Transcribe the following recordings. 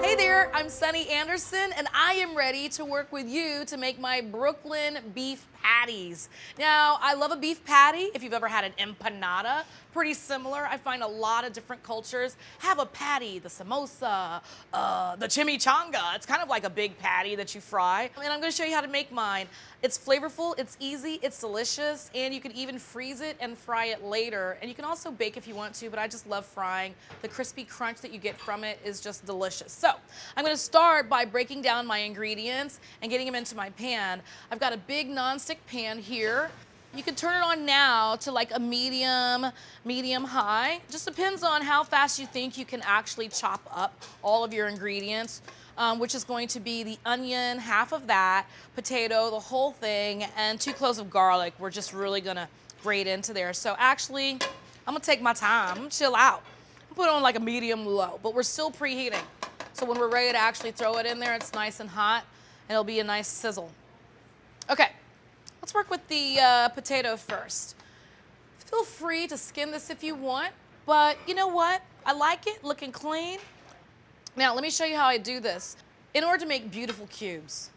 Hey there, I'm Sunny Anderson, and I am ready to work with you to make my Brooklyn beef patties. Now, I love a beef patty. If you've ever had an empanada, pretty similar. I find a lot of different cultures have a patty, the samosa, the chimichanga. It's kind of like a big patty that you fry. And I'm gonna show you how to make mine. It's flavorful, it's easy, it's delicious, and you can even freeze it and fry it later. And you can also bake if you want to, but I just love frying. The crispy crunch that you get from it is just delicious. So I'm gonna start by breaking down my ingredients and getting them into my pan. I've got a big nonstick pan here. You can turn it on now to like a medium high. Just depends on how fast you think you can actually chop up all of your ingredients. Which is going to be the onion, half of that, potato, the whole thing, and 2 cloves of garlic. We're just really gonna grate into there. So actually, I'm gonna take my time, I'm gonna chill out. Put it on like a medium low, but we're still preheating. So when we're ready to actually throw it in there, it's nice and hot, and it'll be a nice sizzle. Okay, let's work with the potato first. Feel free to skin this if you want, but you know what? I like it looking clean. Now, let me show you how I do this. In order to make beautiful cubes,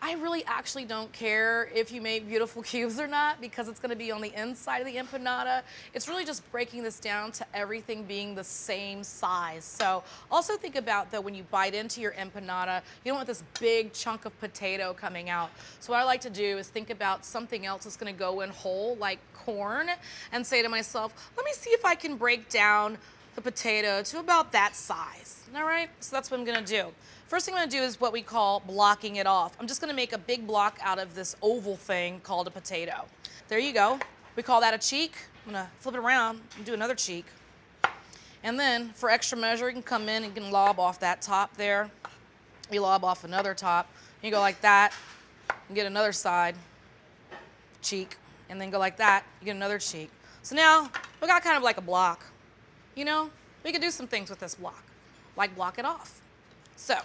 I really actually don't care if you make beautiful cubes or not because it's gonna be on the inside of the empanada. It's really just breaking this down to everything being the same size. So also think about that when you bite into your empanada, you don't want this big chunk of potato coming out. So what I like to do is think about something else that's gonna go in whole, like corn, and say to myself, let me see if I can break down the potato to about that size, all right? So that's what I'm gonna do. First thing I'm gonna do is what we call blocking it off. I'm just gonna make a big block out of this oval thing called a potato. There you go. We call that a cheek. I'm gonna flip it around and do another cheek. And then for extra measure, you can come in and you can lob off that top there. You lob off another top. You go like that, and get another side cheek, and then go like that, you get another cheek. So now we got kind of like a block. You know, we could do some things with this block, like block it off. So,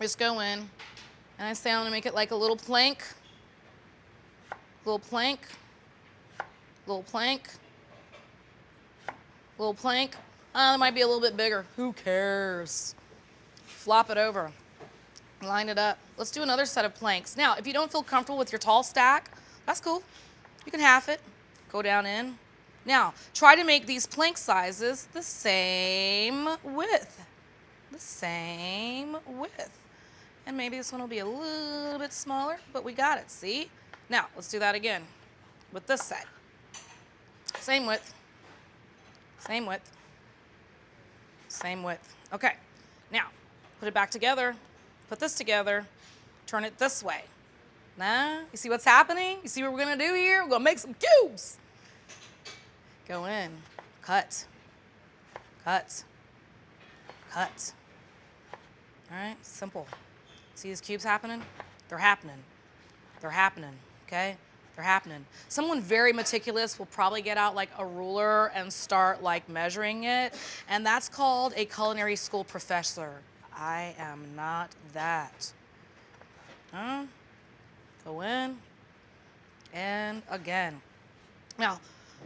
just go in, and I say I'm gonna make it like a little plank, little plank, little plank, little plank. It might be a little bit bigger. Who cares? Flop it over, line it up. Let's do another set of planks. Now, if you don't feel comfortable with your tall stack, that's cool. You can half it, go down in. Now, try to make these plank sizes the same width. The same width. And maybe this one will be a little bit smaller, but we got it, see? Now, let's do that again with this side. Same width, same width, same width. Okay, now, put it back together, put this together, turn it this way. Now, you see what's happening? You see what we're gonna do here? We're gonna make some cubes. Go in, cut, cut, cut. All right, simple. See these cubes happening? They're happening. They're happening, okay? They're happening. Someone very meticulous will probably get out like a ruler and start like measuring it, and that's called a culinary school professor. I am not that. Go in, and again. Now,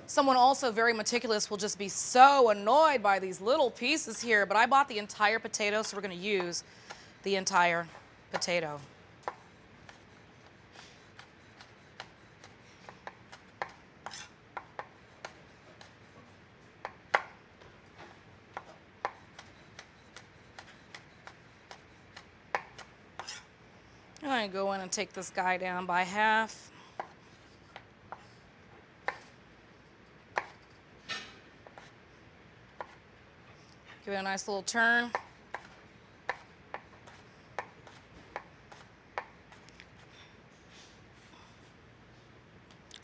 someone also very meticulous will just be so annoyed by these little pieces here, but I bought the entire potato, so we're gonna use the entire potato. I'm gonna go in and take this guy down by half. Give it a nice little turn.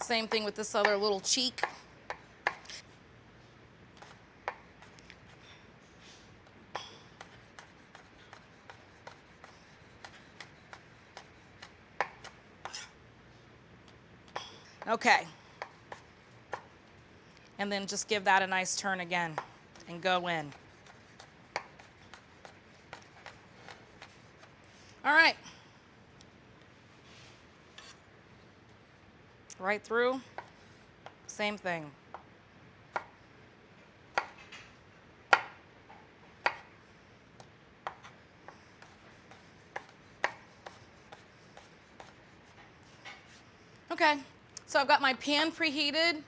Same thing with this other little cheek. Okay. And then just give that a nice turn again and go in. All right. Right through, same thing. Okay, so I've got my pan preheated.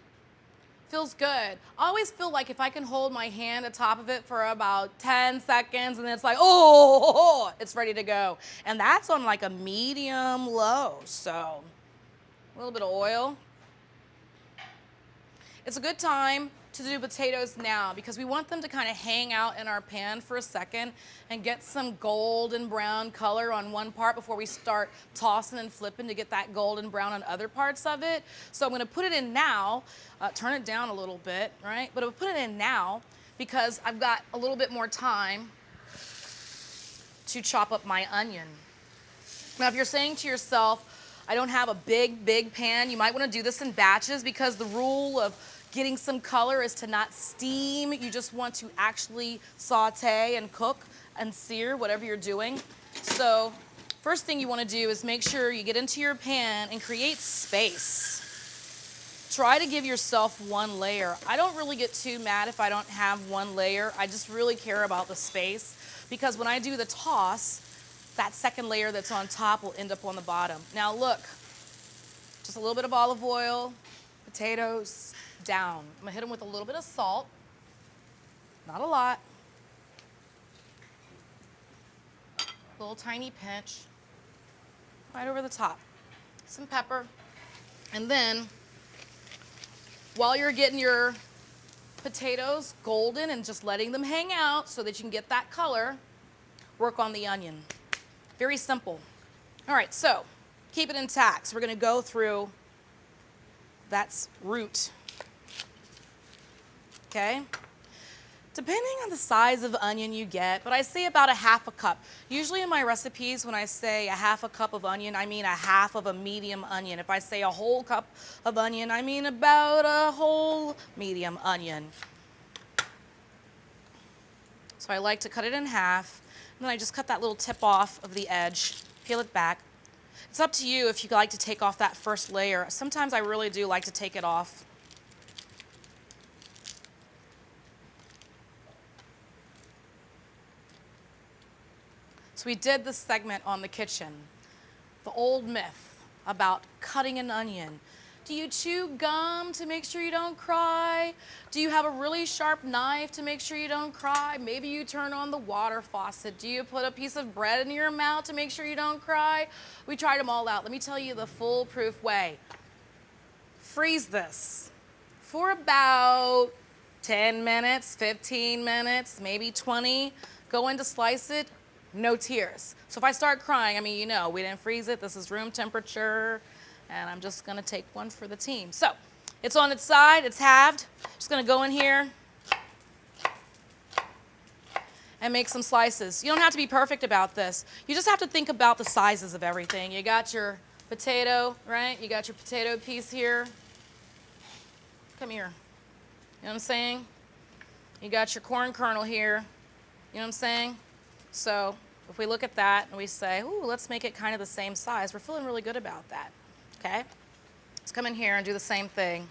Feels good. I always feel like if I can hold my hand at the top of it for about 10 seconds and then it's like, oh, it's ready to go. And that's on like a medium low. So a little bit of oil. It's a good time to do potatoes now because we want them to kind of hang out in our pan for a second and get some golden brown color on one part before we start tossing and flipping to get that golden brown on other parts of it. So I'm gonna put it in now, turn it down a little bit, right? But I'll put it in now because I've got a little bit more time to chop up my onion. Now, if you're saying to yourself, I don't have a big pan, you might wanna do this in batches because the rule of getting some color is to not steam. You just want to actually saute and cook and sear whatever you're doing. So first thing you want to do is make sure you get into your pan and create space. Try to give yourself one layer. I don't really get too mad if I don't have one layer. I just really care about the space because when I do the toss, that second layer that's on top will end up on the bottom. Now look, just a little bit of olive oil, potatoes, down. I'm gonna hit them with a little bit of salt, not a lot. Little tiny pinch, right over the top. Some pepper. And then, while you're getting your potatoes golden and just letting them hang out so that you can get that color, work on the onion. Very simple. All right, so keep it intact. So we're gonna go through that root. Okay? Depending on the size of onion you get, but I say about a half a cup. Usually in my recipes, when I say a half a cup of onion, I mean a half of a medium onion. If I say a whole cup of onion, I mean about a whole medium onion. So I like to cut it in half, and then I just cut that little tip off of the edge, peel it back. It's up to you if you like to take off that first layer. Sometimes I really do like to take it off. So we did this segment on the kitchen, the old myth about cutting an onion. Do you chew gum to make sure you don't cry? Do you have a really sharp knife to make sure you don't cry? Maybe you turn on the water faucet. Do you put a piece of bread in your mouth to make sure you don't cry? We tried them all out. Let me tell you the foolproof way. Freeze this for about 10 minutes, 15 minutes, maybe 20. Go in to slice it. No tears. So if I start crying, I mean, you know, we didn't freeze it. This is room temperature, and I'm just gonna take one for the team. So it's on its side, it's halved. Just gonna go in here and make some slices. You don't have to be perfect about this. You just have to think about the sizes of everything. You got your potato, right? You got your potato piece here. Come here. You know what I'm saying? You got your corn kernel here. You know what I'm saying? So if we look at that and we say, ooh, let's make it kind of the same size, we're feeling really good about that, okay? Let's come in here and do the same thing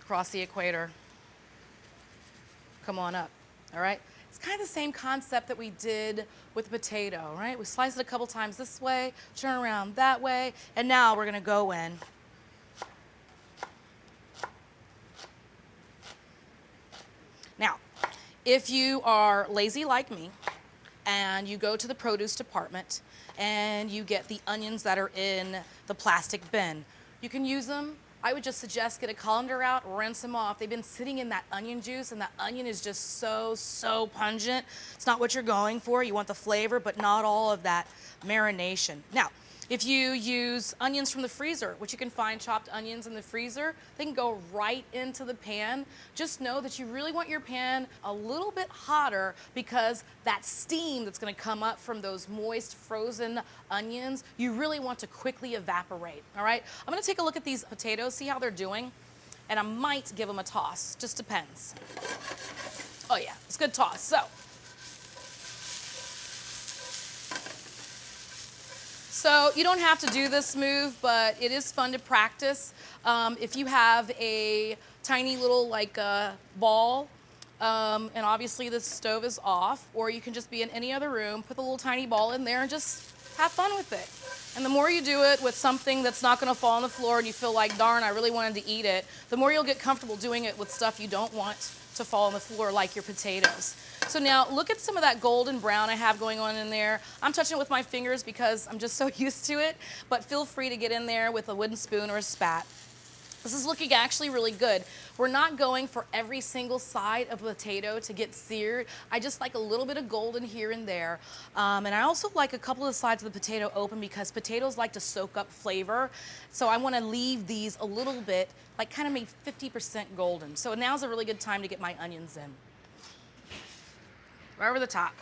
across the equator. Come on up, all right? It's kind of the same concept that we did with the potato, right? We slice it a couple times this way, turn around that way, and now we're gonna go in. Now, if you are lazy like me, and you go to the produce department and you get the onions that are in the plastic bin. You can use them. I would just suggest get a colander out, rinse them off. They've been sitting in that onion juice and that onion is just so pungent. It's not what you're going for. You want the flavor, but not all of that marination. Now, if you use onions from the freezer, which you can find chopped onions in the freezer, they can go right into the pan. Just know that you really want your pan a little bit hotter because that steam that's gonna come up from those moist frozen onions, you really want to quickly evaporate, all right? I'm gonna take a look at these potatoes, see how they're doing, and I might give them a toss, just depends. Oh yeah, it's a good toss, so. So you don't have to do this move, but it is fun to practice. If you have a tiny little ball, and obviously the stove is off, or you can just be in any other room, put the little tiny ball in there and just have fun with it. And the more you do it with something that's not gonna fall on the floor and you feel like, darn, I really wanted to eat it, the more you'll get comfortable doing it with stuff you don't want to fall on the floor, like your potatoes. So now look at some of that golden brown I have going on in there. I'm touching it with my fingers because I'm just so used to it, but feel free to get in there with a wooden spoon or a spat. This is looking actually really good. We're not going for every single side of a potato to get seared. I just like a little bit of golden here and there. And I also like a couple of the sides of the potato open because potatoes like to soak up flavor. So I want to leave these a little bit, like kind of maybe 50% golden. So now's a really good time to get my onions in. Right over the top.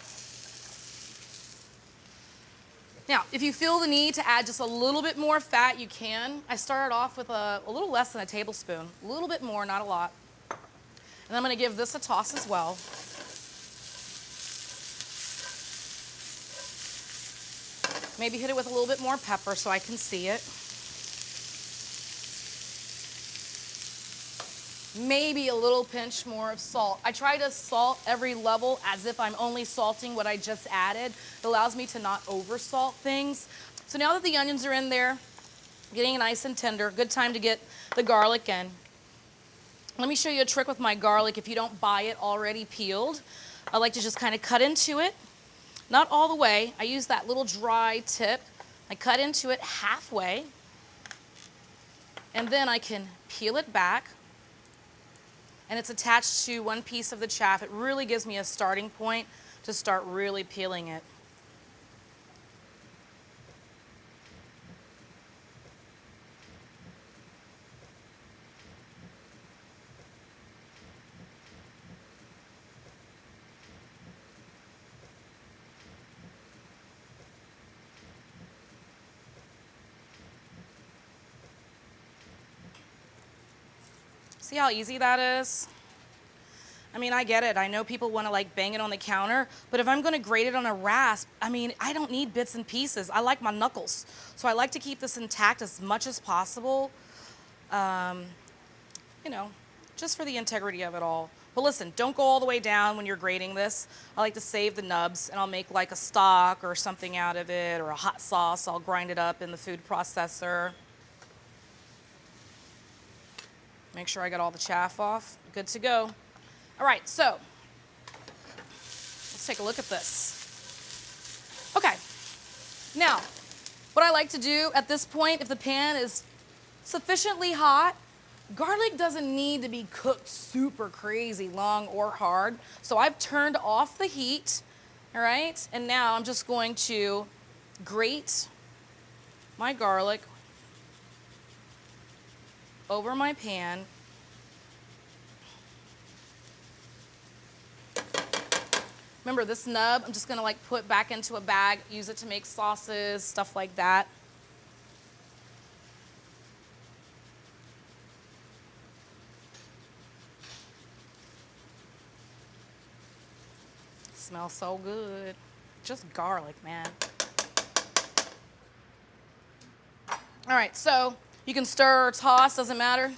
Now, if you feel the need to add just a little bit more fat, you can. I started off with a little less than a tablespoon, a little bit more, not a lot. And I'm gonna give this a toss as well. Maybe hit it with a little bit more pepper so I can see it. Maybe a little pinch more of salt. I try to salt every level as if I'm only salting what I just added. It allows me to not over salt things. So now that the onions are in there, getting nice and tender, good time to get the garlic in. Let me show you a trick with my garlic. If you don't buy it already peeled, I like to just kind of cut into it. Not all the way. I use that little dry tip. I cut into it halfway, and then I can peel it back. And it's attached to one piece of the chaff. It really gives me a starting point to start really peeling it. See how easy that is? I mean, I get it. I know people want to like bang it on the counter, but if I'm going to grate it on a rasp, I mean, I don't need bits and pieces. I like my knuckles. So I like to keep this intact as much as possible, you know, just for the integrity of it all. But listen, don't go all the way down when you're grating this. I like to save the nubs, and I'll make like a stock or something out of it, or a hot sauce. I'll grind it up in the food processor. Make sure I got all the chaff off. Good to go. All right, so let's take a look at this. Okay, now, what I like to do at this point, if the pan is sufficiently hot, garlic doesn't need to be cooked super crazy long or hard. So I've turned off the heat, all right? And now I'm just going to grate my garlic over my pan. Remember, this nub, I'm just gonna like put back into a bag, use it to make sauces, stuff like that. Smells so good. Just garlic, man. All right, so you can stir or toss, doesn't matter.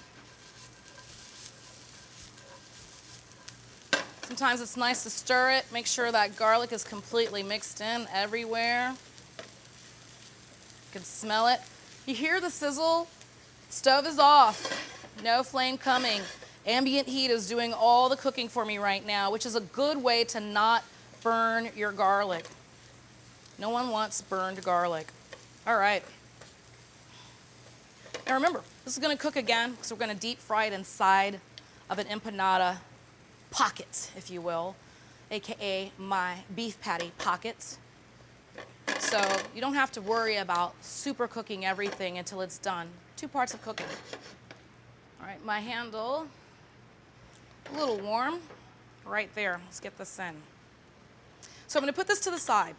Sometimes it's nice to stir it, make sure that garlic is completely mixed in everywhere. You can smell it. You hear the sizzle? Stove is off. No flame coming. Ambient heat is doing all the cooking for me right now, which is a good way to not burn your garlic. No one wants burned garlic. All right. Now remember, this is gonna cook again because we're gonna deep fry it inside of an empanada pocket, if you will, AKA my beef patty pockets. So you don't have to worry about super cooking everything until it's done. 2 parts of cooking. All right, my handle, a little warm, right there. Let's get this in. So I'm gonna put this to the side.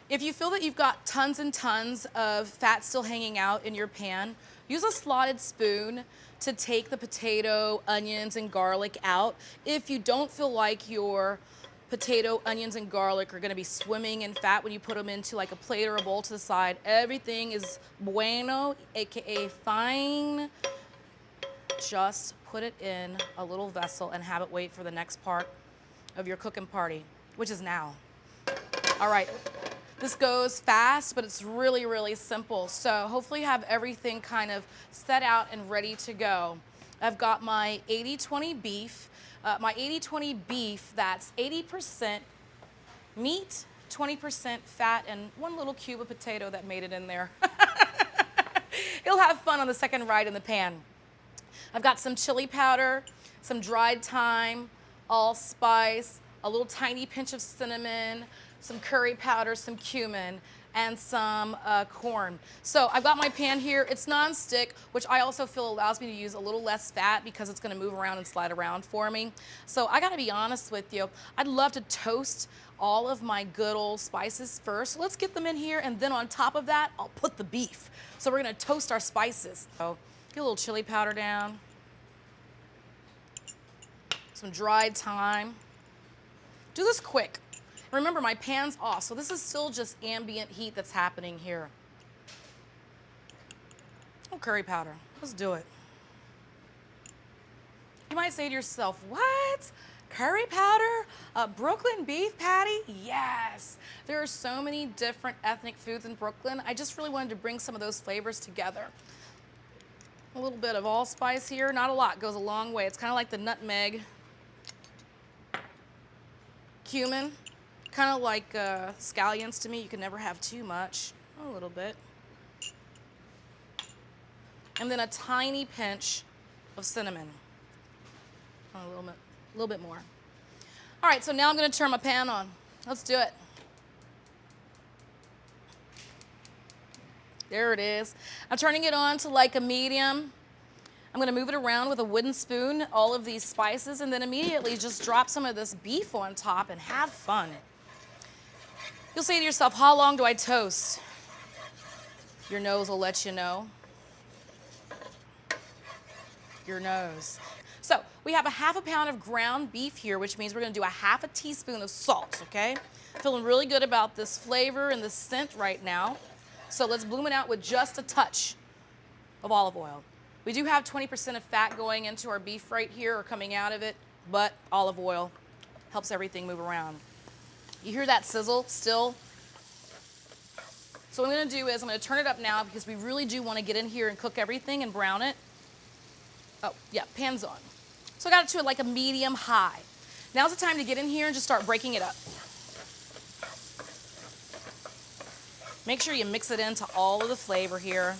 If you feel that you've got tons and tons of fat still hanging out in your pan, use a slotted spoon to take the potato, onions, and garlic out. If you don't feel like your potato, onions, and garlic are gonna be swimming in fat when you put them into like a plate or a bowl to the side, everything is bueno, AKA fine. Just put it in a little vessel and have it wait for the next part of your cooking party, which is now. All right, This goes fast, but it's really, really simple. So hopefully you have everything kind of set out and ready to go. I've got my 80-20 beef. My 80-20 beef, that's 80% meat, 20% fat, and one little cube of potato that made it in there. You'll have fun on the second ride in the pan. I've got some chili powder, some dried thyme, allspice, a little tiny pinch of cinnamon, some curry powder, some cumin, and some corn. So I've got my pan here. It's non-stick, which I also feel allows me to use a little less fat because it's gonna move around and slide around for me. So I gotta be honest with you, I'd love to toast all of my good old spices first. So let's get them in here, and then on top of that, I'll put the beef. So we're gonna toast our spices. So get a little chili powder down, some dried thyme. Do this quick. Remember, my pan's off, so this is still just ambient heat that's happening here. Oh, curry powder. Let's do it. You might say to yourself, what? Curry powder? A Brooklyn beef patty? Yes. There are so many different ethnic foods in Brooklyn. I just really wanted to bring some of those flavors together. A little bit of allspice here. Not a lot. Goes a long way. It's kind of like the nutmeg. Cumin. Kind of like scallions to me. You can never have too much. A little bit. And then a tiny pinch of cinnamon. A little bit more. All right, so now I'm going to turn my pan on. Let's do it. There it is. I'm turning it on to like a medium. I'm going to move it around with a wooden spoon, all of these spices, and then immediately just drop some of this beef on top and have fun. You'll say to yourself, how long do I toast? Your nose will let you know. Your nose. So we have a ½ pound of ground beef here, which means we're going to do a ½ teaspoon of salt, okay? Feeling really good about this flavor and the scent right now. So let's bloom it out with just a touch of olive oil. We do have 20% of fat going into our beef right here or coming out of it, but olive oil helps everything move around. You hear that sizzle still? So what I'm going to do is I'm going to turn it up now because we really do want to get in here and cook everything and brown it. Oh, yeah, pan's on. So I got it to like a medium high. Now's the time to get in here and just start breaking it up. Make sure you mix it into all of the flavor here.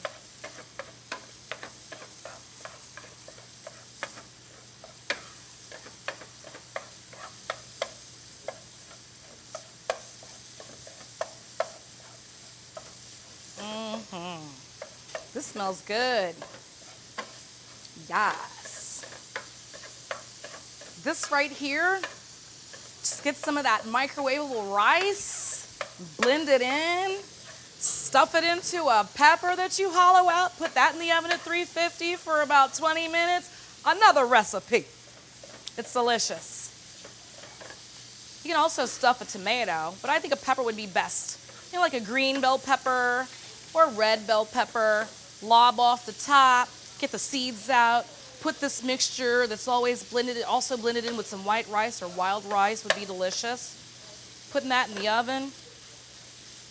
This smells good. Yes. This right here, just get some of that microwavable rice, blend it in, stuff it into a pepper that you hollow out, put that in the oven at 350 for about 20 minutes. Another recipe. It's delicious. You can also stuff a tomato, but I think a pepper would be best. You know, like a green bell pepper or red bell pepper. Lob off the top, get the seeds out, put this mixture that's always blended, also blended in with some white rice or wild rice would be delicious. Putting that in the oven,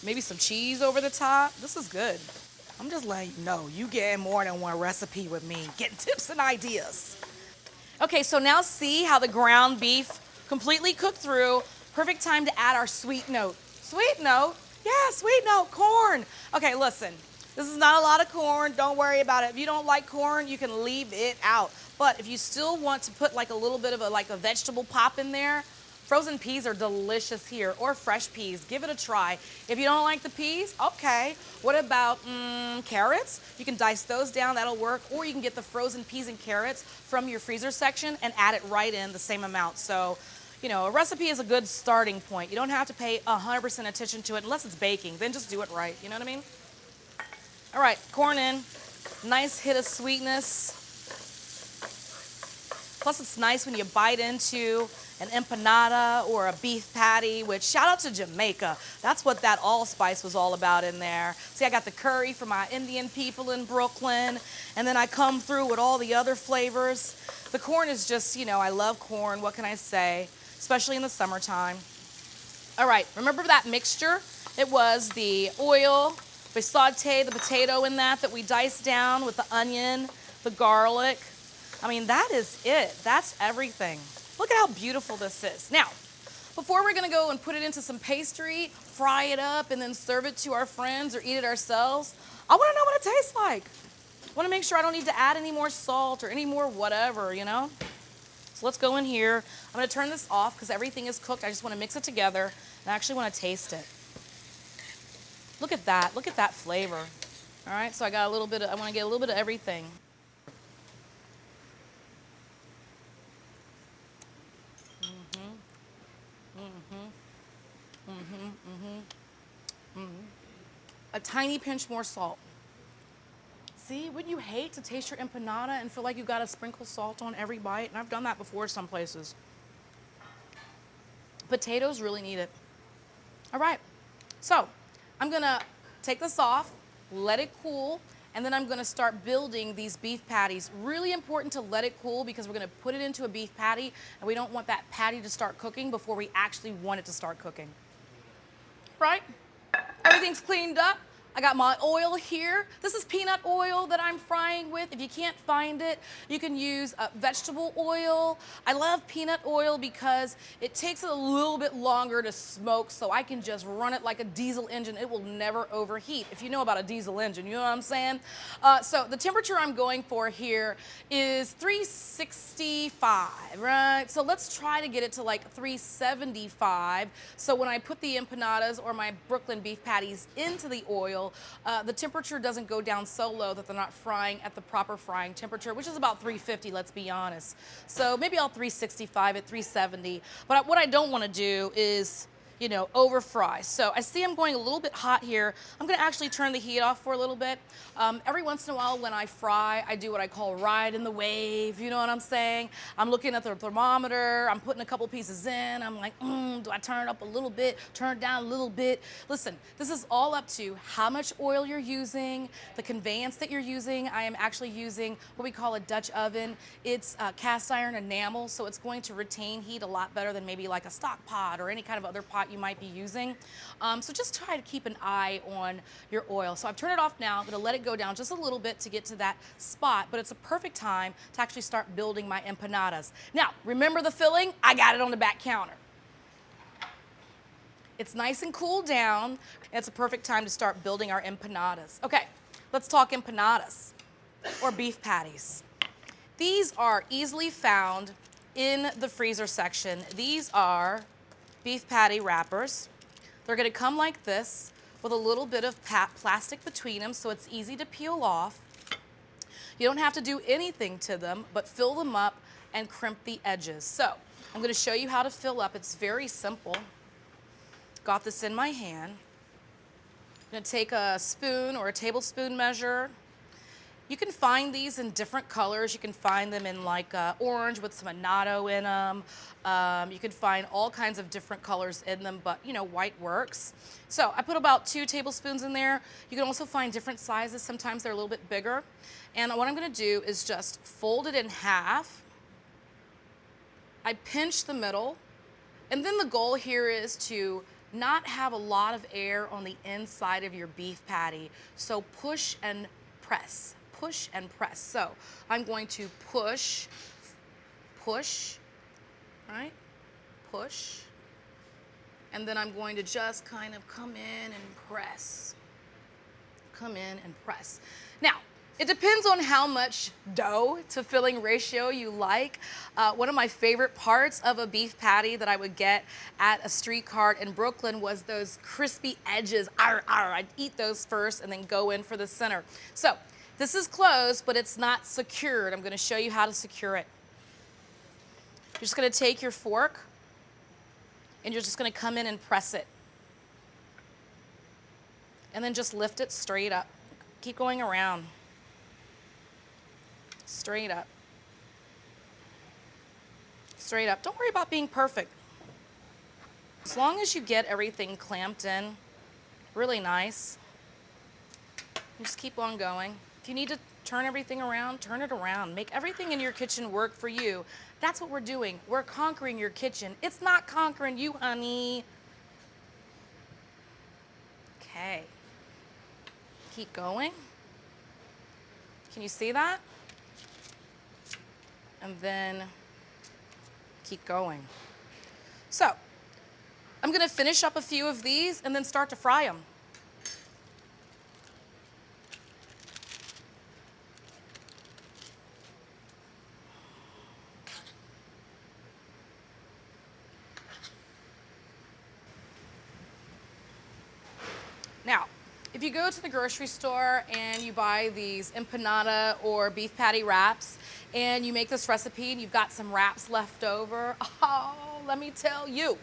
maybe some cheese over the top. This is good. I'm just letting you know, you get more than one recipe with me, getting tips and ideas. Okay, so now see how the ground beef completely cooked through. Perfect time to add our sweet note. Sweet note? Yeah, sweet note, corn. Okay, listen. This is not a lot of corn. Don't worry about it. If you don't like corn, you can leave it out. But if you still want to put like a little bit of a vegetable pop in there, frozen peas are delicious here, or fresh peas. Give it a try. If you don't like the peas, okay. What about carrots? You can dice those down. That'll work. Or you can get the frozen peas and carrots from your freezer section and add it right in the same amount. So, you know, a recipe is a good starting point. You don't have to pay 100% attention to it unless it's baking. Then just do it right. You know what I mean? All right, corn in. Nice hit of sweetness. Plus it's nice when you bite into an empanada or a beef patty, which shout out to Jamaica. That's what that allspice was all about in there. See, I got the curry from my Indian people in Brooklyn, and then I come through with all the other flavors. The corn is just, you know, I love corn. What can I say? Especially in the summertime. All right, remember that mixture? It was the oil. We sauteed the potato in that we diced down with the onion, the garlic. I mean, that is it. That's everything. Look at how beautiful this is. Now, before we're gonna go and put it into some pastry, fry it up, and then serve it to our friends or eat it ourselves, I wanna know what it tastes like. I wanna make sure I don't need to add any more salt or any more whatever, you know? So let's go in here. I'm gonna turn this off because everything is cooked. I just wanna mix it together and I actually wanna taste it. Look at that flavor. All right, so I got a little bit of, I wanna get a little bit of everything. A tiny pinch more salt. See, wouldn't you hate to taste your empanada and feel like you got to sprinkle salt on every bite? And I've done that before some places. Potatoes really need it. All right, so I'm gonna take this off, let it cool, and then I'm gonna start building these beef patties. Really important to let it cool because we're gonna put it into a beef patty and we don't want that patty to start cooking before we actually want it to start cooking. Right? Everything's cleaned up. I got my oil here. This is peanut oil that I'm frying with. If you can't find it, you can use vegetable oil. I love peanut oil because it takes it a little bit longer to smoke, so I can just run it like a diesel engine. It will never overheat. If you know about a diesel engine, you know what I'm saying? So the temperature I'm going for here is 365, right? So let's try to get it to like 375. So when I put the empanadas or my Brooklyn beef patties into the oil, the temperature doesn't go down so low that they're not frying at the proper frying temperature, which is about 350, let's be honest. So maybe I'll 365 at 370. But what I don't want to do is, you know, over fry. So I see I'm going a little bit hot here. I'm gonna actually turn the heat off for a little bit. Every once in a while when I fry, I do what I call ride in the wave, you know what I'm saying? I'm looking at the thermometer, I'm putting a couple pieces in, I'm like, do I turn it up a little bit, turn it down a little bit? Listen, this is all up to how much oil you're using, the conveyance that you're using. I am actually using what we call a Dutch oven. It's cast iron enamel, so it's going to retain heat a lot better than maybe like a stock pot or any kind of other pot you might be using. So just try to keep an eye on your oil. So I've turned it off now. I'm gonna let it go down just a little bit to get to that spot, but it's a perfect time to actually start building my empanadas. Now, remember the filling? I got it on the back counter. It's nice and cooled down, and it's a perfect time to start building our empanadas. Okay, let's talk empanadas or beef patties. These are easily found in the freezer section. These are beef patty wrappers. They're gonna come like this with a little bit of plastic between them so it's easy to peel off. You don't have to do anything to them, but fill them up and crimp the edges. So I'm gonna show you how to fill up. It's very simple. Got this in my hand. I'm gonna take a spoon or a tablespoon measure. You can find these in different colors. You can find them in like orange with some annatto in them. You can find all kinds of different colors in them, but you know, white works. So I put about 2 tablespoons in there. You can also find different sizes. Sometimes they're a little bit bigger. And what I'm gonna do is just fold it in half. I pinch the middle. And then the goal here is to not have a lot of air on the inside of your beef patty. So push and press. Push and press. So I'm going to push, right? Push. And then I'm going to just kind of come in and press. Come in and press. Now, it depends on how much dough to filling ratio you like. One of my favorite parts of a beef patty that I would get at a street cart in Brooklyn was those crispy edges. I'd eat those first and then go in for the center. So this is closed, but it's not secured. I'm gonna show you how to secure it. You're just gonna take your fork and you're just gonna come in and press it. And then just lift it straight up. Keep going around. Straight up. Straight up. Don't worry about being perfect. As long as you get everything clamped in really nice, just keep on going. If you need to turn everything around, turn it around. Make everything in your kitchen work for you. That's what we're doing. We're conquering your kitchen. It's not conquering you, honey. Okay. Keep going. Can you see that? And then keep going. So, I'm gonna finish up a few of these and then start to fry them. Now, if you go to the grocery store and you buy these empanada or beef patty wraps and you make this recipe and you've got some wraps left over, oh, let me tell you,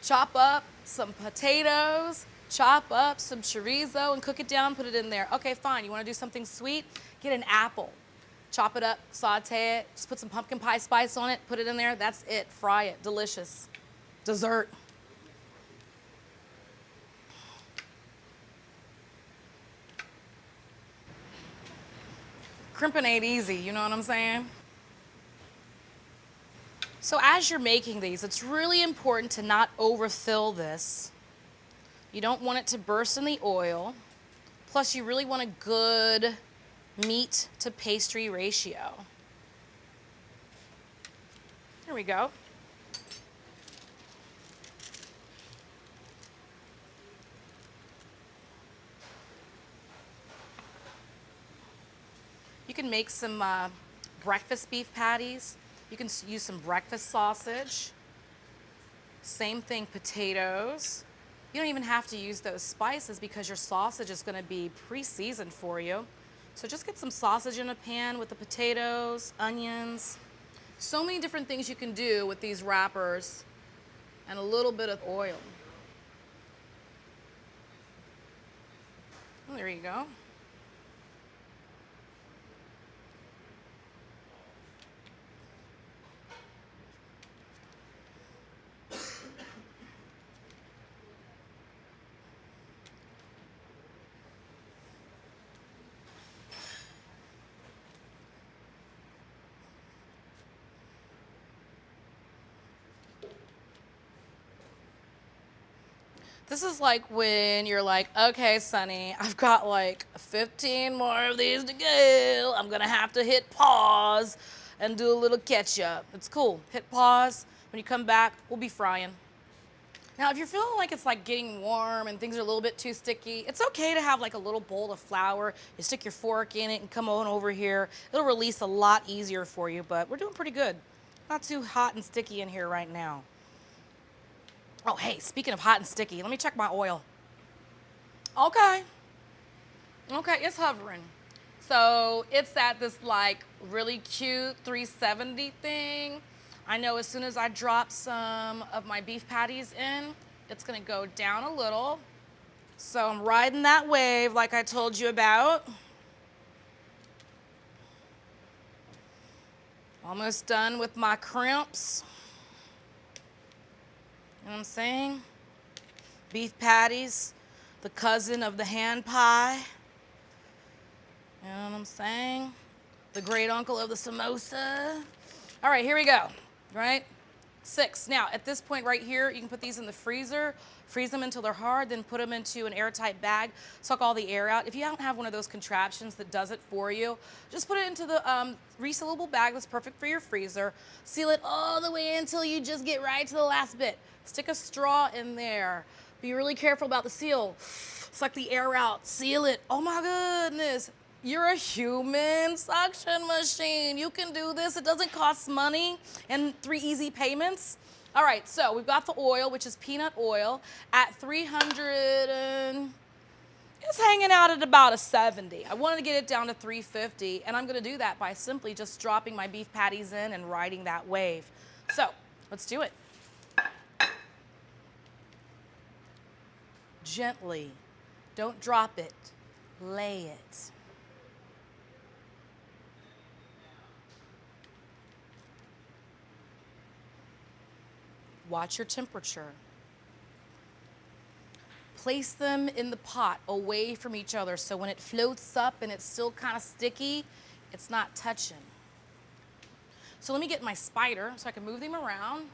chop up some potatoes, chop up some chorizo and cook it down, put it in there. Okay, fine, you wanna do something sweet? Get an apple, chop it up, saute it, just put some pumpkin pie spice on it, put it in there, that's it, fry it, delicious. Dessert. Crimping ain't easy, you know what I'm saying? So as you're making these, it's really important to not overfill this. You don't want it to burst in the oil. Plus, you really want a good meat to pastry ratio. There we go. You can make some breakfast beef patties. You can use some breakfast sausage. Same thing, potatoes. You don't even have to use those spices because your sausage is going to be pre-seasoned for you. So just get some sausage in a pan with the potatoes, onions. So many different things you can do with these wrappers and a little bit of oil. Oh, there you go. This is like when you're like, okay, Sonny, I've got like 15 more of these to go. I'm gonna have to hit pause and do a little ketchup. It's cool. Hit pause. When you come back, we'll be frying. Now, if you're feeling like it's like getting warm and things are a little bit too sticky, it's okay to have like a little bowl of flour. You stick your fork in it and come on over here. It'll release a lot easier for you, but we're doing pretty good. Not too hot and sticky in here right now. Oh, hey, speaking of hot and sticky, let me check my oil. Okay. Okay, it's hovering. So it's at this like really cute 370 thing. I know as soon as I drop some of my beef patties in, it's gonna go down a little. So I'm riding that wave like I told you about. Almost done with my crimps. You know what I'm saying? Beef patties, the cousin of the hand pie. You know what I'm saying? The great uncle of the samosa. All right, here we go, right? 6. Now, at this point right here, you can put these in the freezer, freeze them until they're hard, then put them into an airtight bag, suck all the air out. If you don't have one of those contraptions that does it for you, just put it into the resealable bag that's perfect for your freezer. Seal it all the way until you just get right to the last bit. Stick a straw in there. Be really careful about the seal. Suck the air out, seal it. Oh my goodness. You're a human suction machine. You can do this. It doesn't cost money and 3 easy payments. All right, so we've got the oil, which is peanut oil, at 300 and it's hanging out at about a 70. I wanted to get it down to 350, and I'm gonna do that by simply just dropping my beef patties in and riding that wave. So let's do it. Gently, don't drop it, lay it. Watch your temperature. Place them in the pot away from each other so when it floats up and it's still kind of sticky, it's not touching. So let me get my spider so I can move them around.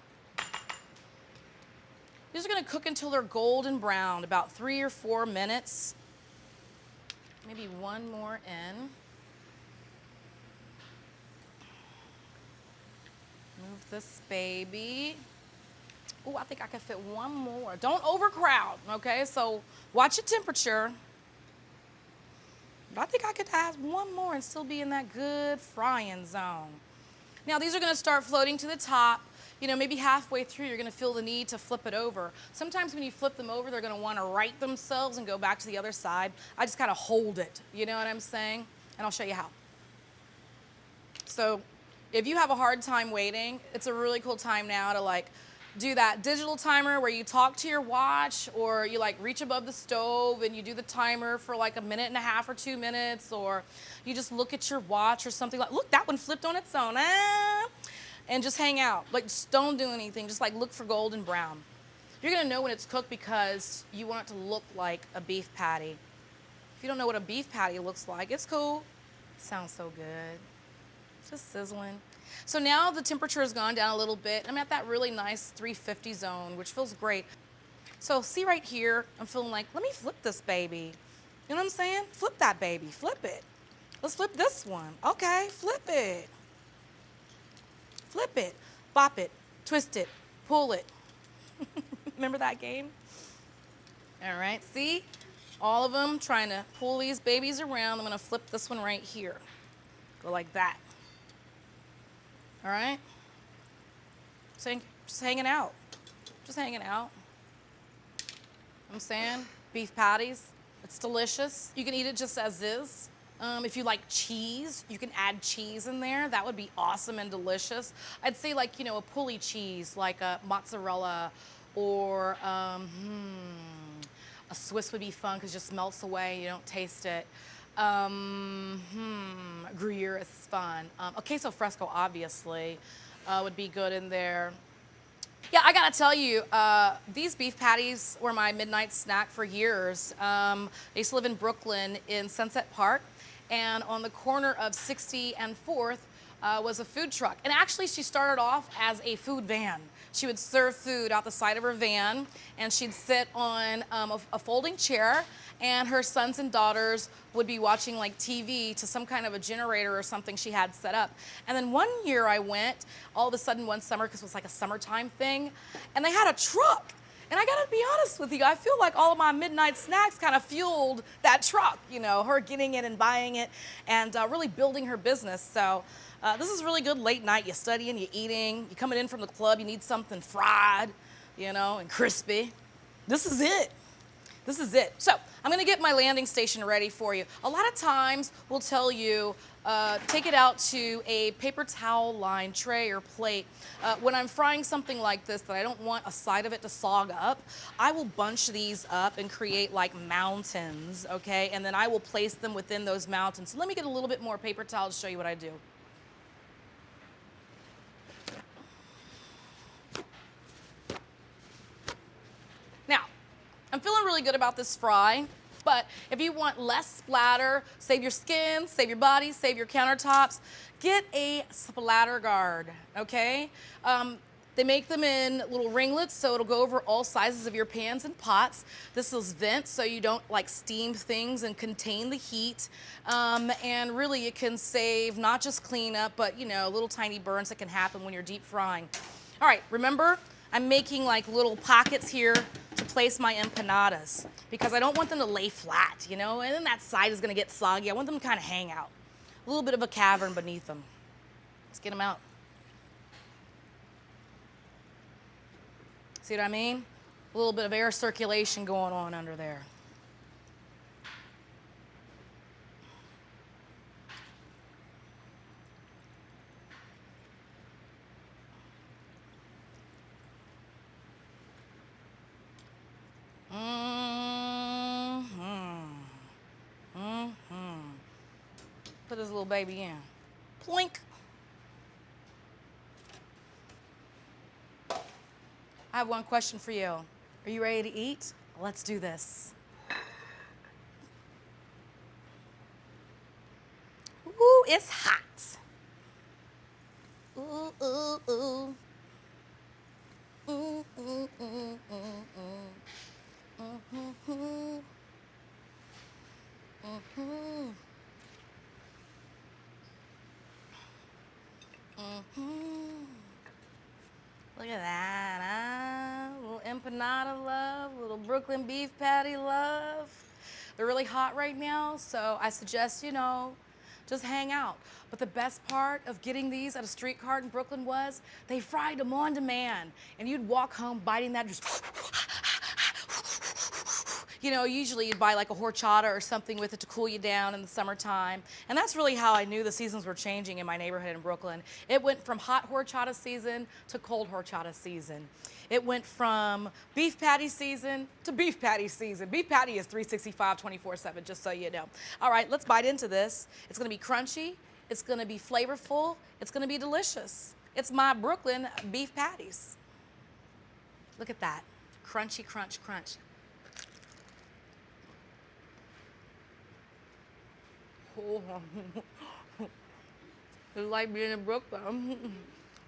These are gonna cook until they're golden brown, about 3 or 4 minutes. Maybe one more in. Move this baby. Oh, I think I could fit one more. Don't overcrowd, okay? So watch your temperature. I think I could add one more and still be in that good frying zone. Now these are gonna start floating to the top. You know, maybe halfway through, you're gonna feel the need to flip it over. Sometimes when you flip them over, they're gonna wanna right themselves and go back to the other side. I just kinda hold it, you know what I'm saying? And I'll show you how. So if you have a hard time waiting, it's a really cool time now to like do that digital timer where you talk to your watch, or you like reach above the stove and you do the timer for like 1.5 or 2 minutes, or you just look at your watch or something like, look, that one flipped on its own, and just hang out. Like, just don't do anything. Just like look for golden brown. You're gonna know when it's cooked because you want it to look like a beef patty. If you don't know what a beef patty looks like, it's cool. Sounds so good. Just sizzling. So now the temperature has gone down a little bit. I'm at that really nice 350 zone, which feels great. So see right here, I'm feeling like, let me flip this baby. You know what I'm saying? Flip that baby, flip it. Let's flip this one. Okay, flip it. Flip it, bop it, twist it, pull it. Remember that game? All right, see? All of them trying to pull these babies around. I'm gonna flip this one right here. Go like that. All right? Just hanging out. Just hanging out. I'm saying, beef patties, it's delicious. You can eat it just as is. If you like cheese, you can add cheese in there. That would be awesome and delicious. I'd say like, you know, a pulley cheese, like a mozzarella, or a Swiss would be fun because it just melts away, you don't taste it. Gruyere is fun. A queso fresco, obviously, would be good in there. Yeah, I gotta tell you, these beef patties were my midnight snack for years. I used to live in Brooklyn in Sunset Park, and on the corner of 60 and 4th was a food truck. And actually, she started off as a food van. She would serve food out the side of her van, and she'd sit on a folding chair, and her sons and daughters would be watching like TV to some kind of a generator or something she had set up. And then one year I went, all of a sudden one summer, because it was like a summertime thing, and they had a truck. And I gotta be honest with you, I feel like all of my midnight snacks kind of fueled that truck, you know, her getting it and buying it and really building her business. So this is really good late night. You're studying, you're eating, you're coming in from the club, you need something fried, you know, and crispy. This is it. This is it. So I'm gonna get my landing station ready for you. A lot of times we'll tell you, take it out to a paper towel lined tray or plate. When I'm frying something like this that I don't want a side of it to sog up, I will bunch these up and create like mountains, okay? And then I will place them within those mountains. So let me get a little bit more paper towel to show you what I do. Now, I'm feeling really good about this fry, but if you want less splatter, save your skin, save your body, save your countertops, get a splatter guard, okay? They make them in little ringlets, so it'll go over all sizes of your pans and pots. This is vent, so you don't like steam things and contain the heat. And really it can save not just cleanup, but you know, little tiny burns that can happen when you're deep frying. All right, remember, I'm making like little pockets here to place my empanadas because I don't want them to lay flat, you know, and then that side is gonna get soggy. I want them to kind of hang out. A little bit of a cavern beneath them. Let's get them out. See what I mean? A little bit of air circulation going on under there. Put this little baby in. Plink. I have one question for you. Are you ready to eat? Let's do this. Ooh, it's hot. Ooh, ooh, ooh. mm, mm, mm, mm, mm. Mm-hmm. Mm-hmm. Look at that, huh? Little empanada love, little Brooklyn beef patty love. They're really hot right now, so I suggest, just hang out. But the best part of getting these at a street cart in Brooklyn was they fried them on demand. And you'd walk home biting that, just usually you'd buy like a horchata or something with it to cool you down in the summertime. And that's really how I knew the seasons were changing in my neighborhood in Brooklyn. It went from hot horchata season to cold horchata season. It went from beef patty season to beef patty season. Beef patty is 365, 24/7, just so you know. All right, let's bite into this. It's gonna be crunchy, it's gonna be flavorful, it's gonna be delicious. It's my Brooklyn beef patties. Look at that, crunchy, crunch, crunch. It's like being in Brooklyn.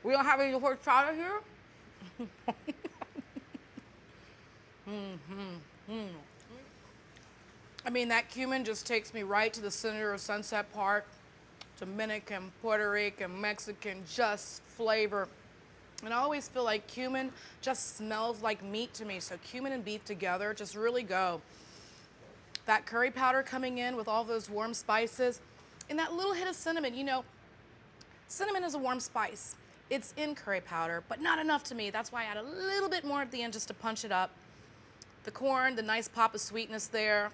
We don't have any horchata here. I mean, that cumin just takes me right to the center of Sunset Park. Dominican, Puerto Rican, Mexican, just flavor. And I always feel like cumin just smells like meat to me. So cumin and beef together just really go. That curry powder coming in with all those warm spices, and that little hit of cinnamon. Cinnamon is a warm spice. It's in curry powder, but not enough to me. That's why I add a little bit more at the end just to punch it up. The corn, the nice pop of sweetness there.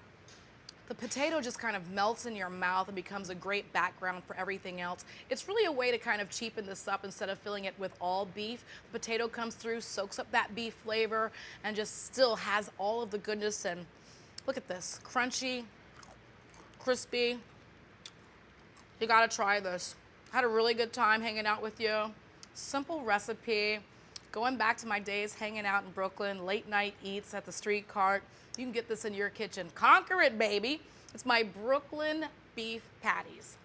The potato just kind of melts in your mouth and becomes a great background for everything else. It's really a way to kind of cheapen this up instead of filling it with all beef. The potato comes through, soaks up that beef flavor, and just still has all of the goodness. And look at this, crunchy, crispy. You gotta try this. Had a really good time hanging out with you. Simple recipe. Going back to my days hanging out in Brooklyn, late night eats at the street cart. You can get this in your kitchen. Conquer it, baby. It's my Brooklyn beef patties.